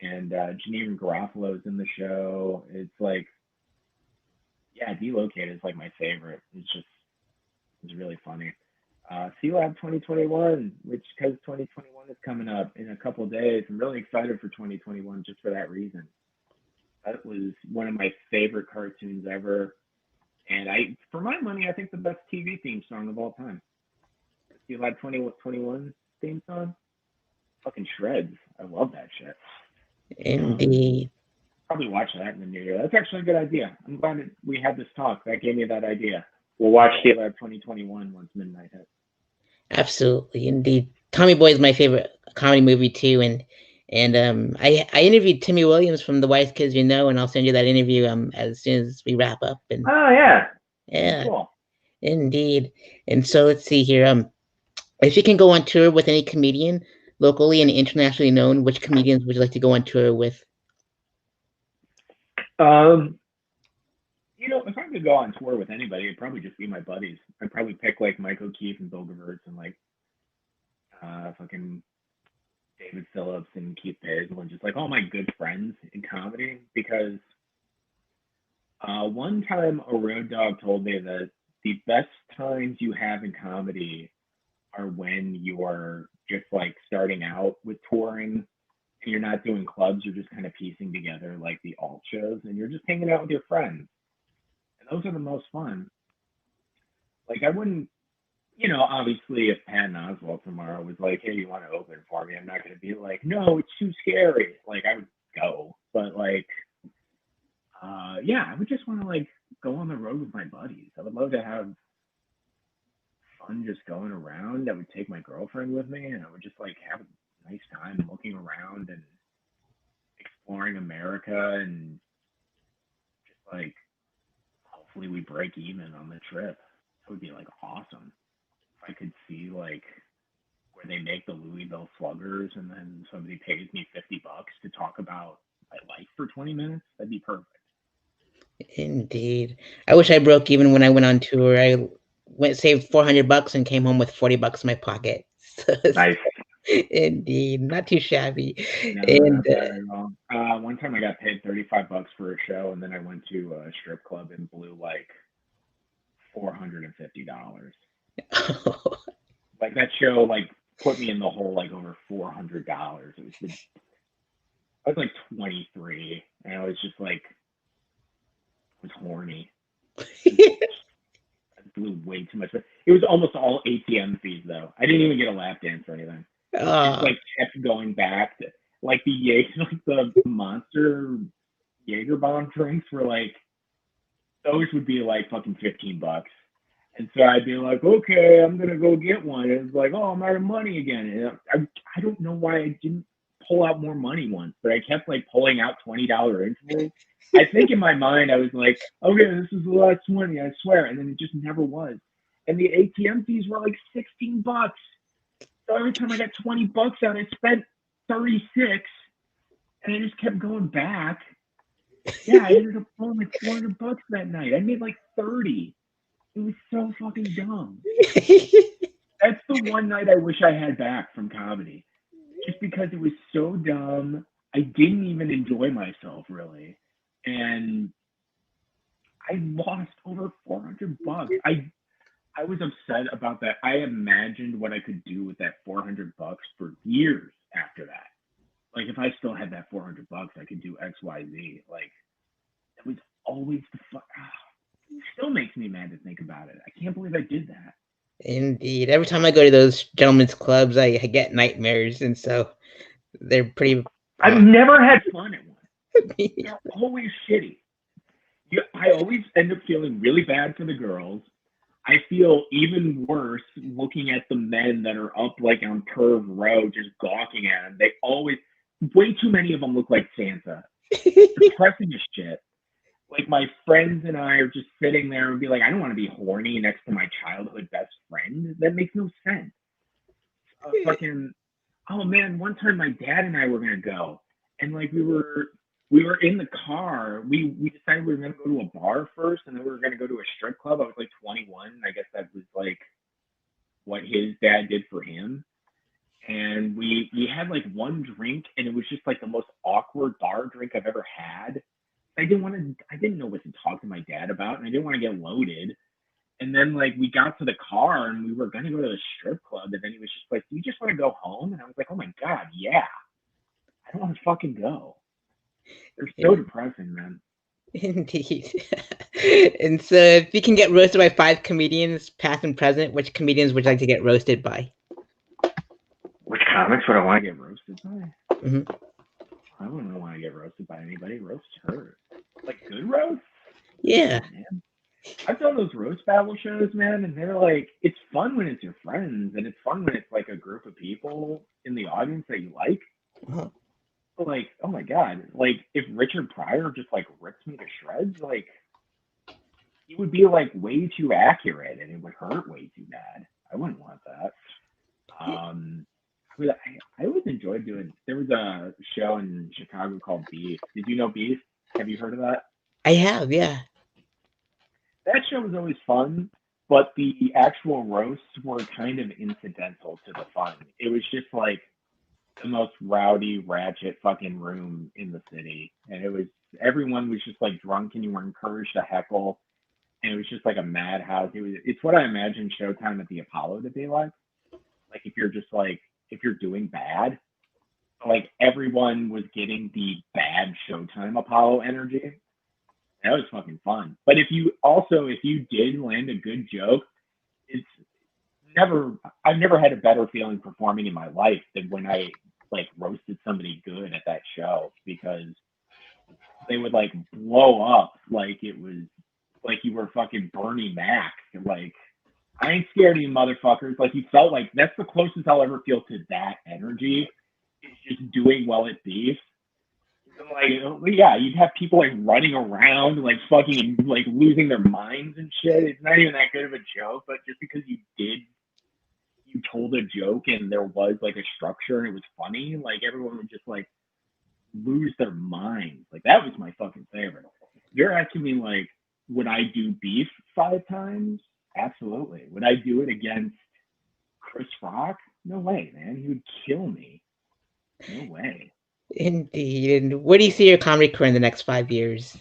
and Janine Garofalo's in the show. It's like, yeah, Delocated is like my favorite. It's really funny. C Lab 2021, which because 2021 is coming up in a couple of days, I'm really excited for 2021 just for that reason. That was one of my favorite cartoons ever, and for my money, I think the best TV theme song of all time. C Lab 2021 theme song, fucking shreds. I love that shit. Um, indeed. Probably watch that in the new year. That's actually a good idea. I'm glad that we had this talk. That gave me that idea. We'll watch Lab 2021 once midnight hits. Absolutely, indeed. Tommy Boy is my favorite comedy movie too, and I interviewed Timmy Williams from The Wise Kids You Know, and I'll send you that interview as soon as we wrap up. And Oh yeah, yeah, cool. indeed. And so let's see here. If you can go on tour with any comedian, locally and internationally known, which comedians would you like to go on tour with? Um, if I could go on tour with anybody, it'd probably just be my buddies. I'd probably pick like Mike O'Keefe and Bill Gewirtz and like fucking David Phillips and Keith Basil and just like all my good friends in comedy because one time a road dog told me that the best times you have in comedy are when you're just like starting out with touring and you're not doing clubs, you're just kind of piecing together like the alt shows, and you're just hanging out with your friends, and those are the most fun. Like I wouldn't, obviously if Patton Oswalt tomorrow was like, "Hey, you want to open for me?" I'm not going to be like, "No, it's too scary." Like I would go, but like, yeah, I would just want to like go on the road with my buddies. I would love to have fun just going around. I would take my girlfriend with me, and I would just like have a nice time looking around and exploring America, and just like hopefully we break even on the trip. That would be like awesome. If I could see like where they make the Louisville Sluggers, and then somebody pays me $50 to talk about my life for 20 minutes, that'd be perfect. Indeed. I wish I broke even when I went on tour. I went saved $400 and came home with $40 in my pocket. So Nice. indeed, not too shabby. No, And not bad at all. One time I got paid $35 for a show, and then I went to a strip club and blew like $450. Like that show, like put me in the hole like over $400. I was like 23, and I was just like, I was horny. Just I blew way too much. It was almost all ATM fees though. I didn't even get a lap dance or anything. I just uh, like kept going back to like the like the monster Jaeger bomb drinks were like those would be like fucking $15. And so I'd be like, okay, I'm gonna go get one. And it's like, oh, I'm out of money again. And I don't know why I didn't pull out more money once, but I kept like pulling out $20 intervals. I think in my mind I was like, okay, this is the last 20, I swear. And then it just never was. And the ATM fees were like $16. So every time I got $20 out, I spent 36, and I just kept going back. Yeah, I ended up pulling like $400 that night. I made like 30. It was so fucking dumb. That's the one night I wish I had back from comedy. Just because it was so dumb. I didn't even enjoy myself really. And I lost over $400. I was upset about that. I imagined what I could do with that $400 for years after that. Like if I still had that $400, I could do XYZ. Like it was always the fuck. Still makes me mad to think about it. I can't believe I did that. indeed. Every time I go to those gentlemen's clubs, I get nightmares, and so they're pretty I've off. never had fun at one. They're always shitty. I always end up feeling really bad for the girls. I feel even worse looking at the men that are up like on Curve Row just gawking at them. They always, way too many of them look like Santa. Depressing as shit. Like my friends and I are just sitting there and be like, I don't want to be horny next to my childhood best friend. That makes no sense. Fucking, oh man, one time my dad and I were gonna go, and like we were in the car. We decided we were gonna go to a bar first, and then we were gonna go to a strip club. I was like 21. I guess that was like what his dad did for him. And we had like one drink, and it was just like the most awkward bar drink I've ever had. I didn't know what to talk to my dad about, and I didn't want to get loaded. And then like we got to the car and we were gonna go to the strip club, and then he was just like, "Do you just want to go home?" And I was like, "Oh my god, yeah, I don't want to fucking go." They're so depressing, man. Indeed. And so, if you can get roasted by 5 comedians, past and present, which comedians would you like to get roasted by? Which comics would I want to get roasted by? Hmm. I don't want to get roasted by anybody. Roast hurt. Like good roasts? Yeah. No, man. I've done those roast battle shows, man, and they're like, it's fun when it's your friends, and it's fun when it's like a group of people in the audience that you like. Uh-huh. But like, oh my god, like if Richard Pryor just like rips me to shreds, like he would be like way too accurate, and it would hurt way too bad. I wouldn't want that. Um, I always enjoyed doing. There was a show in Chicago called Beef. Did you know Beef? Have you heard of that? I have, yeah. That show was always fun, but the actual roasts were kind of incidental to the fun. It was just like the most rowdy, ratchet fucking room in the city, and it was everyone was just like drunk, and you were encouraged to heckle, and it was just like a madhouse. It's what I imagine Showtime at the Apollo to be like. Like if you're just like if you're doing bad, like everyone was getting the bad Showtime Apollo energy. That was fucking fun. But if you did land a good joke, it's I've never had a better feeling performing in my life than when I like roasted somebody good at that show, because they would like blow up like it was like you were fucking Bernie Mac. Like, I ain't scared of you motherfuckers. Like, you felt like that's the closest I'll ever feel to that energy. Is just doing well at beef. Like, yeah, you'd have people like running around, like fucking like losing their minds and shit. It's not even that good of a joke, but just because you told a joke and there was like a structure and it was funny, like everyone would just like lose their minds. Like, that was my fucking favorite. You're asking me like, would I do beef 5 times? Absolutely. Would I do it against Chris Rock? No way, man. He would kill me. No way. Indeed. And where do you see your comedy career in the next 5 years?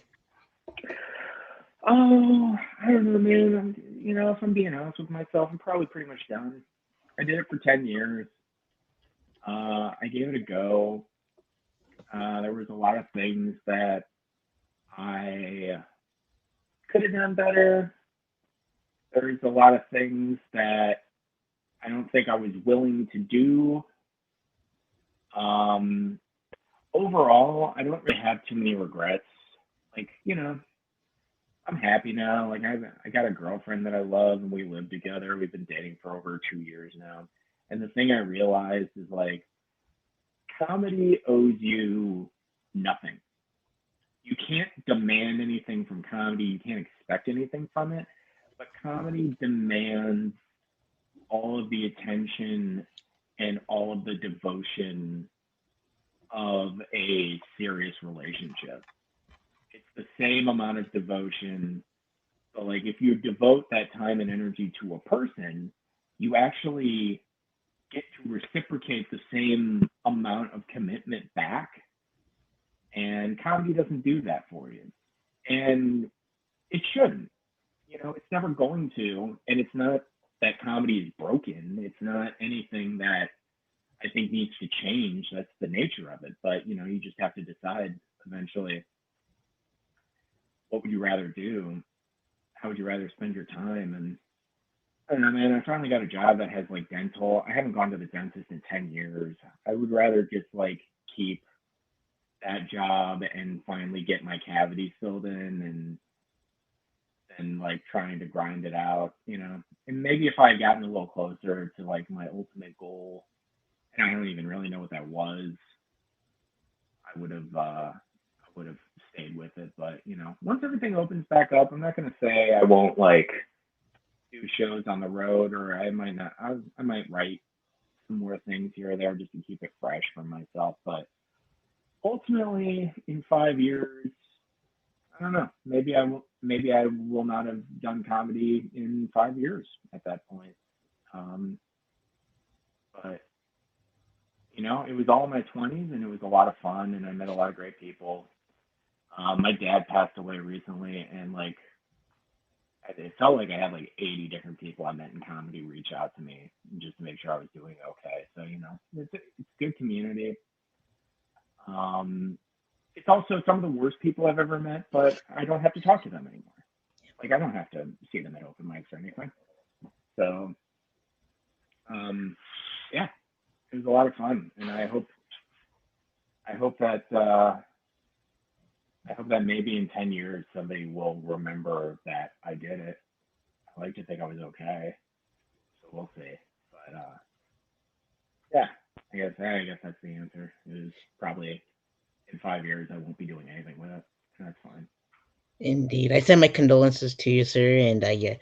Oh, I don't know, man. If I'm being honest with myself, I'm probably pretty much done. I did it for 10 years. I gave it a go. There was a lot of things that I could have done better. There's a lot of things that I don't think I was willing to do. Overall, I don't really have too many regrets. Like, I'm happy now. Like, I got a girlfriend that I love, and we live together. We've been dating for over 2 years now. And the thing I realized is like, comedy owes you nothing. You can't demand anything from comedy. You can't expect anything from it. But comedy demands all of the attention and all of the devotion of a serious relationship. It's the same amount of devotion. So, like, if you devote that time and energy to a person, you actually get to reciprocate the same amount of commitment back. And comedy doesn't do that for you. And it shouldn't. It's never going to. And it's not that comedy is broken. It's not anything that I think needs to change. That's the nature of it. But, you just have to decide eventually, what would you rather do? How would you rather spend your time? And I don't know, man. I finally got a job that has like dental. I haven't gone to the dentist in 10 years. I would rather just like keep that job and finally get my cavities filled in and like trying to grind it out. And maybe if I had gotten a little closer to like my ultimate goal, and I don't even really know what that was, I would have stayed with it. But once everything opens back up, I'm not gonna say I won't like do shows on the road, or I might not. I might write some more things here or there just to keep it fresh for myself. But ultimately, in 5 years, I don't know. Maybe I will. Maybe I will not have done comedy in 5 years at that point. But it was all in my 20s, and it was a lot of fun, and I met a lot of great people. My dad passed away recently, and like it felt like I had like 80 different people I met in comedy reach out to me just to make sure I was doing okay. So it's good community. It's also some of the worst people I've ever met, but I don't have to talk to them anymore. Like, I don't have to see them at open mics or anything. So, yeah, it was a lot of fun, and I hope that maybe in 10 years somebody will remember that I did it. I like to think I was okay, so we'll see. But yeah, I guess that's the answer. It is probably in 5 years I won't be doing anything with it. That's fine. Indeed, I send my condolences to you, sir. And I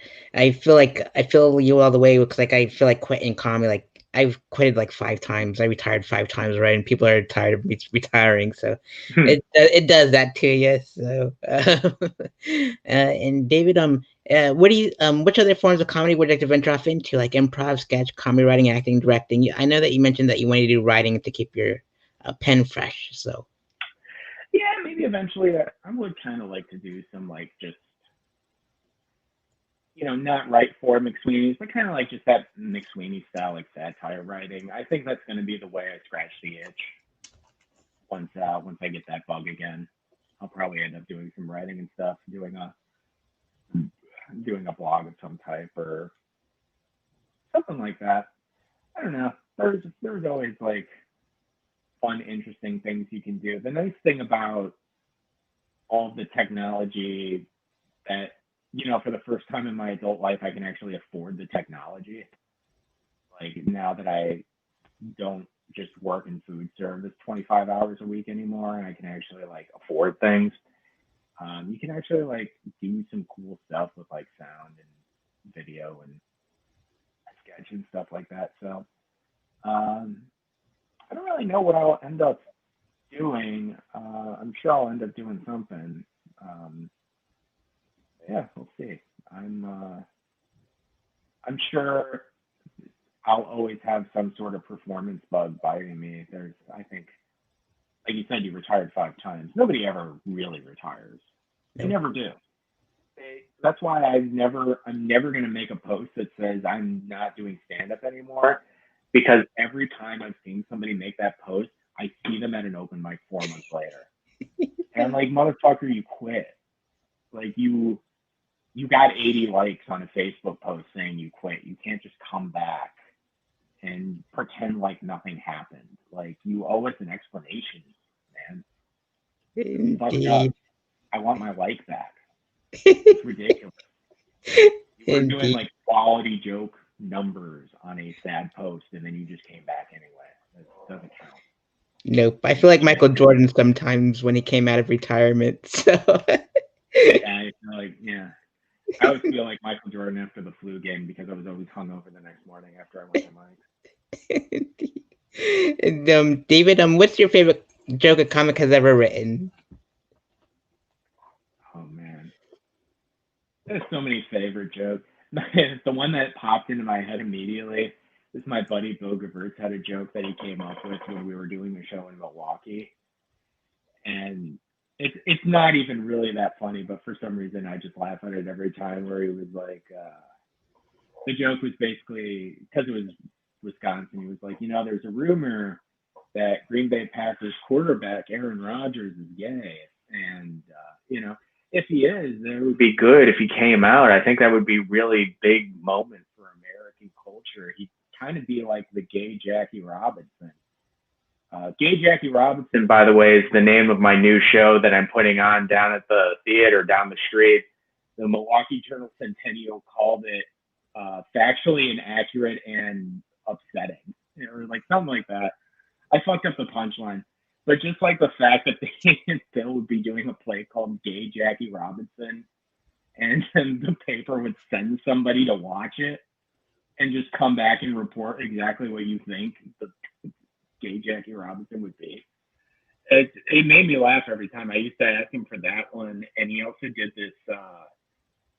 feel like I feel you all the way because like I feel like quitting comedy. Like I've quitted like 5 times. I retired 5 times already, and people are tired of me retiring. So it does that to you. So and David, what do you which other forms of comedy would you like to venture off into, like improv, sketch, comedy writing, acting, directing? I know that you mentioned that you wanted to do writing to keep your pen fresh. So yeah, maybe eventually I would kind of like to do some like just not write for McSweeney's, but kind of like just that McSweeney style like satire writing. I think that's going to be the way I scratch the itch. once I get that bug again. I'll probably end up doing some writing and stuff, doing a blog of some type or something like that. I don't know. There's always like fun, interesting things you can do. The nice thing about all of the technology that, for the first time in my adult life, I can actually afford the technology. Like now that I don't just work in food service 25 hours a week anymore, and I can actually like afford things. You can actually like do some cool stuff with like sound and video and sketch and stuff like that. So I don't really know what I'll end up doing. I'm sure I'll end up doing something. Yeah, we'll see. I'm sure I'll always have some sort of performance bug biting me. I think, like you said, you retired 5 times. Nobody ever really retires. They never do. That's why I'm never going to make a post that says I'm not doing stand-up anymore, because every time I've seen somebody make that post, I see them at an open mic 4 months later. And I'm like, motherfucker, you quit. Like you got 80 likes on a Facebook post saying you quit. You can't just come back and pretend like nothing happened. Like you owe us an explanation, man. You fucked up. I want my like back. It's ridiculous. You were doing like quality joke numbers on a sad post, and then you just came back anyway. That doesn't count. Nope. I feel like Michael Jordan sometimes when he came out of retirement. So yeah, I always feel like Michael Jordan after the flu game because I was always hungover the next morning after I went to mic. And, David, what's your favorite joke a comic has ever written? Oh man, there's so many favorite jokes. The one that popped into my head immediately is my buddy Bill Gevertz had a joke that he came up with when we were doing the show in Milwaukee, and it's not even really that funny, but for some reason I just laugh at it every time. Where he was like, the joke was basically because it was Wisconsin. He was like, there's a rumor that Green Bay Packers quarterback Aaron Rodgers is gay, and if he is, then it would be good if he came out. I think that would be really big moment for American culture. He'd kind of be like the gay Jackie Robinson. Gay Jackie Robinson, by the way, is the name of my new show that I'm putting on down at the theater down the street. The Milwaukee Journal Centennial called it factually inaccurate and upsetting, or like something like that. I fucked up the punchline. But just like the fact that they and Bill would be doing a play called Gay Jackie Robinson, and then the paper would send somebody to watch it and just come back and report exactly what you think the Gay Jackie Robinson would be. It made me laugh every time. I used to ask him for that one, and he also did this.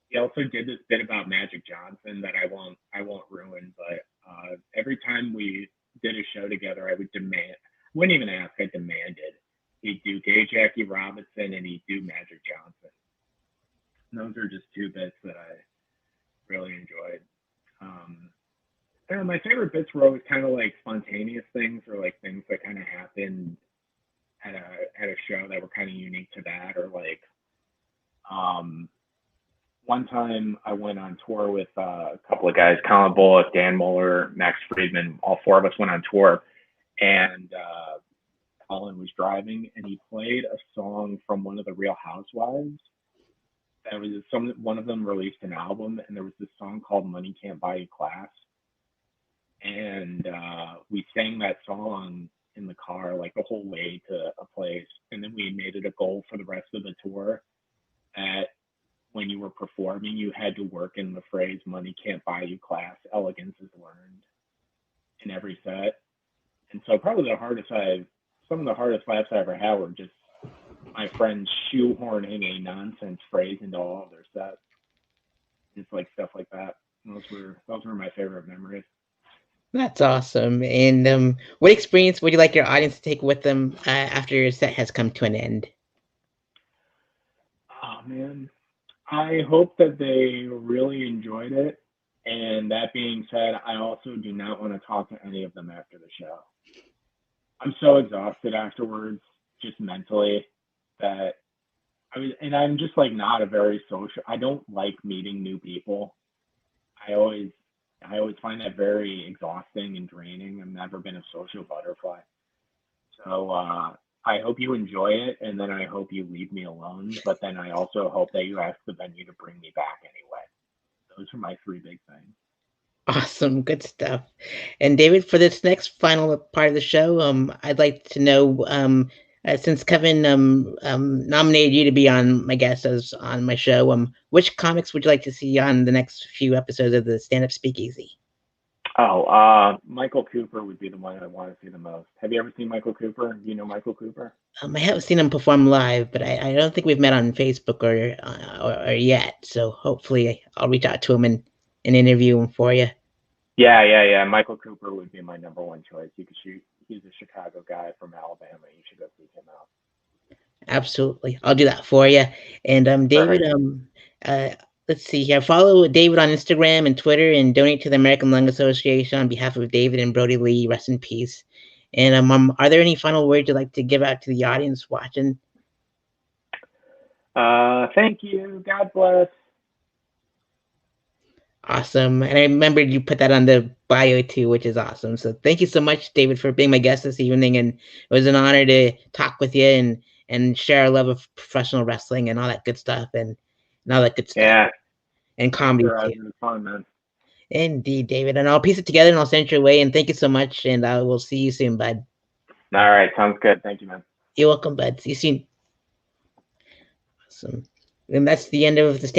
He also did this bit about Magic Johnson that I won't ruin. But every time we did a show together, I would demand. Wouldn't even ask, I demanded he'd do Gay Jackie Robinson and he'd do Magic Johnson. And those are just two bits that I really enjoyed. And my favorite bits were always kind of like spontaneous things, or like things that kind of happened at a show that were kind of unique to that, or like one time I went on tour with a couple of guys, Colin Bullock, Dan Mueller, Max Friedman. All four of us went on tour. And Colin was driving, and he played a song from one of the Real Housewives. That was one of them released an album, and there was this song called "Money Can't Buy You Class." And we sang that song in the car like the whole way to a place, and then we made it a goal for the rest of the tour that when you were performing, you had to work in the phrase "Money can't buy you class. Elegance is learned" in every set. And so probably some of the hardest laughs I ever had were just my friends shoehorning a nonsense phrase into all of their sets. Just like stuff like that. And those were my favorite memories. That's awesome. And what experience would you like your audience to take with them after your set has come to an end? Oh man, I hope that they really enjoyed it. And that being said, I also do not want to talk to any of them after the show. I'm so exhausted afterwards. just mentally that and I'm just like not a very social. I don't like meeting new people. I always I always find that very exhausting and draining. I've never been a social butterfly. So I hope you enjoy it, and then I hope you leave me alone. But then I also hope that you ask the venue to bring me back anyway. Those are my three big things. Awesome, good stuff. And David, for this next final part of the show, I'd like to know, since Kevin nominated you to be on my guest as on my show, which comics would you like to see on the next few episodes of the Stand Up Speakeasy? Oh, Michael Cooper would be the one I want to see the most. Have you ever seen Michael Cooper? Do you know Michael Cooper? I haven't seen him perform live, but I don't think we've met on Facebook or yet. So hopefully I'll reach out to him and interview him for you. Yeah. Michael Cooper would be my number one choice. You could shoot. He's a Chicago guy from Alabama. You should go seek him out. Absolutely, I'll do that for you. And David, Perfect. uh, let's see here. Follow David on Instagram and Twitter, and donate to the American Lung Association on behalf of David and Brody Lee. Rest in peace. And are there any final words you'd like to give out to the audience watching? Thank you. God bless. Awesome. And I remembered you put that on the bio too, which is awesome. So thank you so much, David, for being my guest this evening. And it was an honor to talk with you and share our love of professional wrestling and all that good stuff and all that good stuff. Yeah. And Thanks comedy for too. having fun, man. Indeed, David. And I'll piece it together and I'll send it your way. And thank you so much. And I will see you soon, bud. All right. Sounds good. Thank you, man. You're welcome, bud. See you soon. Awesome. And that's the end of the stand